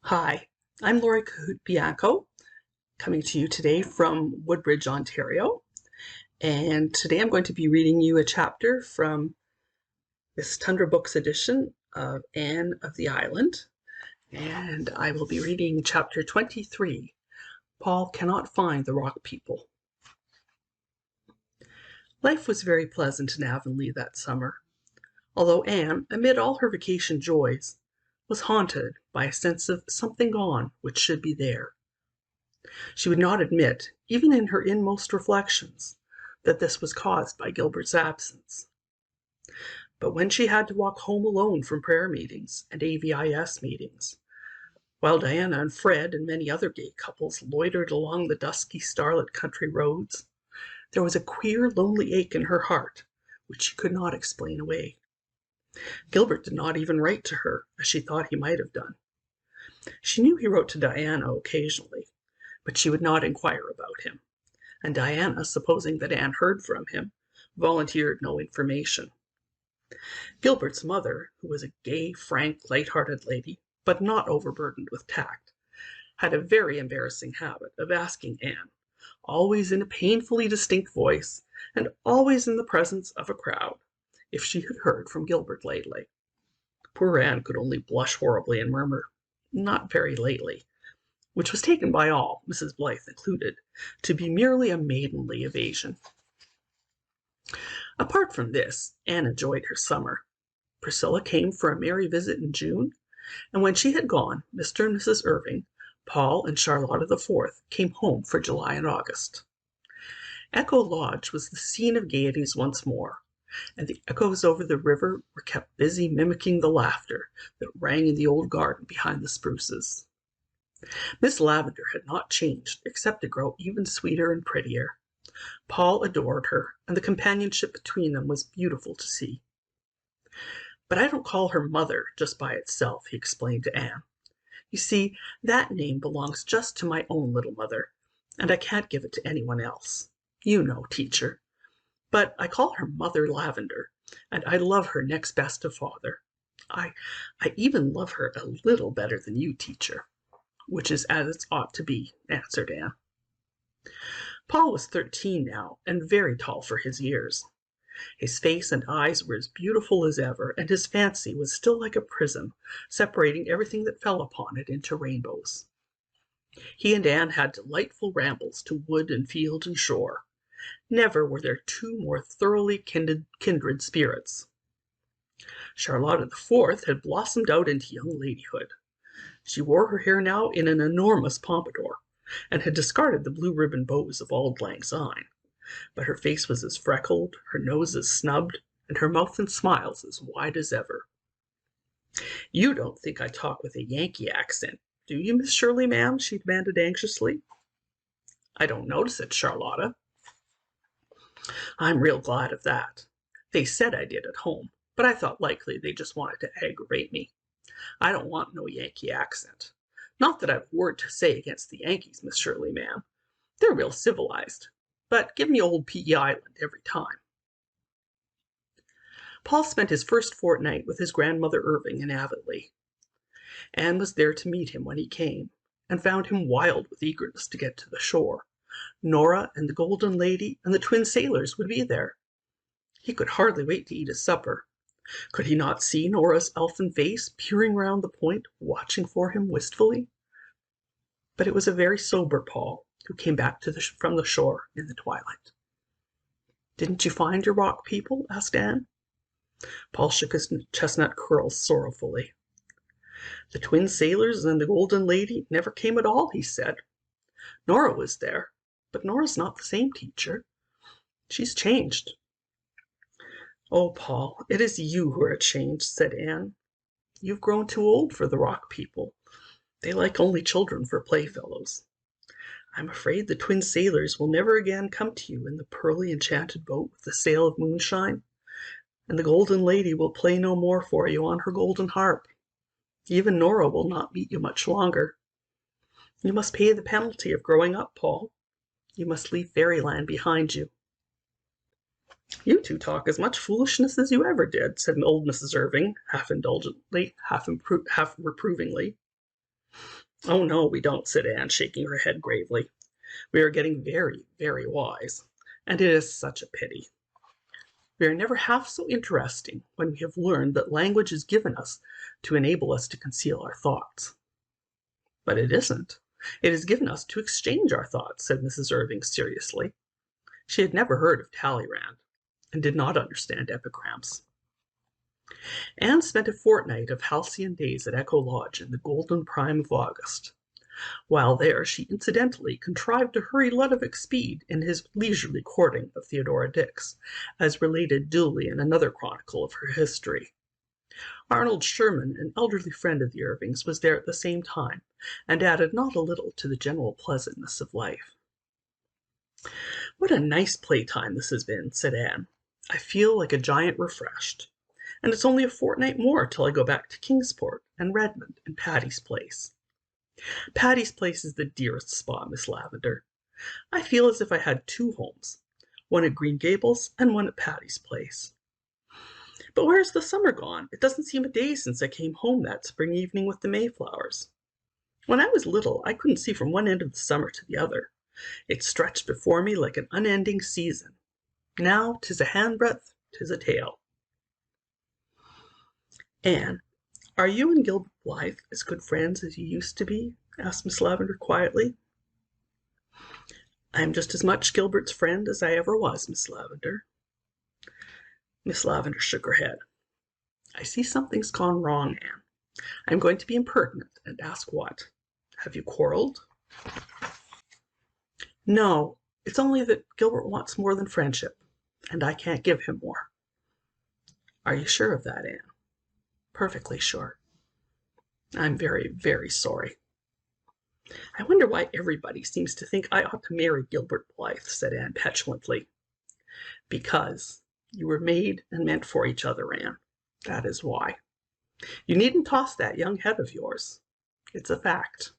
Hi, I'm Lori Bianco, coming to you today from Woodbridge, Ontario. And today I'm going to be reading you a chapter from this Tundra Books edition of Anne of the Island. And I will be reading chapter 23, Paul Cannot Find the Rock People. Life was very pleasant in Avonlea that summer, although Anne, amid all her vacation joys, was haunted by a sense of something gone which should be there. She would not admit, even in her inmost reflections, that this was caused by Gilbert's absence. But when she had to walk home alone from prayer meetings and AVIS meetings, while Diana and Fred and many other gay couples loitered along the dusky, starlit country roads, there was a queer, lonely ache in her heart which she could not explain away. Gilbert did not even write to her, as she thought he might have done. She knew he wrote to Diana occasionally, but she would not inquire about him, and Diana, supposing that Anne heard from him, volunteered no information. Gilbert's mother, who was a gay, frank, light-hearted lady, but not overburdened with tact, had a very embarrassing habit of asking Anne, always in a painfully distinct voice, and always in the presence of a crowd, if she had heard from Gilbert lately. Poor Anne could only blush horribly and murmur, "Not very lately," which was taken by all, Mrs. Blythe included, to be merely a maidenly evasion. Apart from this, Anne enjoyed her summer. Priscilla came for a merry visit in June, and when she had gone, Mr. and Mrs. Irving, Paul, and Charlotta the Fourth came home for July and August. Echo Lodge was the scene of gaieties once more, and the echoes over the river were kept busy mimicking the laughter that rang in the old garden behind the spruces. Miss Lavendar had not changed, except to grow even sweeter and prettier. Paul adored her, and the companionship between them was beautiful to see. "But I don't call her mother just by itself," he explained to Anne. "You see, that name belongs just to my own little mother, and I can't give it to anyone else. You know, teacher. But I call her Mother Lavendar, and I love her next best to father. I even love her a little better than you, teacher." "Which is as it ought to be," answered Anne. Paul was 13 now, and very tall for his years. His face and eyes were as beautiful as ever, and his fancy was still like a prism, separating everything that fell upon it into rainbows. He and Anne had delightful rambles to wood and field and shore. Never were there two more thoroughly kindred spirits. Charlotta the Fourth had blossomed out into young ladyhood. She wore her hair now in an enormous pompadour, and had discarded the blue ribbon bows of auld lang syne, but her face was as freckled, her nose as snubbed, and her mouth and smiles as wide as ever. "You don't think I talk with a Yankee accent, do you, Miss Shirley, ma'am?" she demanded anxiously. "I don't notice it, Charlotta." "I'm real glad of that. They said I did at home, but I thought likely they just wanted to aggravate me. I don't want no Yankee accent. Not that I've a word to say against the Yankees, Miss Shirley, ma'am. They're real civilized. But give me old P.E. Island every time." Paul spent his first fortnight with his grandmother Irving in Avonlea. Anne was there to meet him when he came, and found him wild with eagerness to get to the shore. Nora and the Golden Lady and the twin sailors would be there. He could hardly wait to eat his supper. Could he not see Nora's elfin face peering round the point, watching for him wistfully? But it was a very sober Paul who came back from the shore in the twilight. "Didn't you find your rock people?" asked Anne. Paul shook his chestnut curls sorrowfully. "The twin sailors and the Golden Lady never came at all," he said. "Nora was there, but Nora's not the same, teacher. She's changed." "Oh, Paul, it is you who are changed," said Anne. "You've grown too old for the rock people. They like only children for playfellows. I'm afraid the twin sailors will never again come to you in the pearly enchanted boat with the sail of moonshine, and the Golden Lady will play no more for you on her golden harp. Even Nora will not meet you much longer. You must pay the penalty of growing up, Paul. You must leave fairyland behind you." "You two talk as much foolishness as you ever did," said old Mrs. Irving, half indulgently, half reprovingly. Oh, no, we don't, said Anne, shaking her head gravely. We are getting very, very wise, and it is such a pity. We are never half so interesting when we have learned that language is given us to enable us to conceal our thoughts. But it isn't. It is given us to exchange our thoughts, said Mrs. Irving seriously. She had never heard of Talleyrand, and did not understand epigrams. Anne spent a fortnight of halcyon days at Echo Lodge in the golden prime of August. While there, she incidentally contrived to hurry Ludovic Speed in his leisurely courting of Theodora Dix, as related duly in another chronicle of her history. Arnold Sherman, an elderly friend of the Irvings, was there at the same time, and added not a little to the general pleasantness of life. "What a nice playtime this has been," said Anne. "I feel like a giant refreshed. And it's only a fortnight more till I go back to Kingsport and Redmond and Patty's Place. Patty's Place is the dearest spot, Miss Lavendar. I feel as if I had two homes, one at Green Gables and one at Patty's Place. But where's the summer gone? It doesn't seem a day since I came home that spring evening with the Mayflowers. When I was little, I couldn't see from one end of the summer to the other. It stretched before me like an unending season. Now 'tis a handbreadth, 'tis a tale." "Anne, are you and Gilbert Blythe as good friends as you used to be?" asked Miss Lavendar quietly. "I am just as much Gilbert's friend as I ever was, Miss Lavendar." Miss Lavendar shook her head. "I see something's gone wrong, Anne. I am going to be impertinent and ask what. Have you quarreled?" "No, it's only that Gilbert wants more than friendship, and I can't give him more." "Are you sure of that, Anne?" "Perfectly sure." "I'm very, very sorry." "I wonder why everybody seems to think I ought to marry Gilbert Blythe," said Anne petulantly. "Because you were made and meant for each other, Anne. That is why. You needn't toss that young head of yours. It's a fact."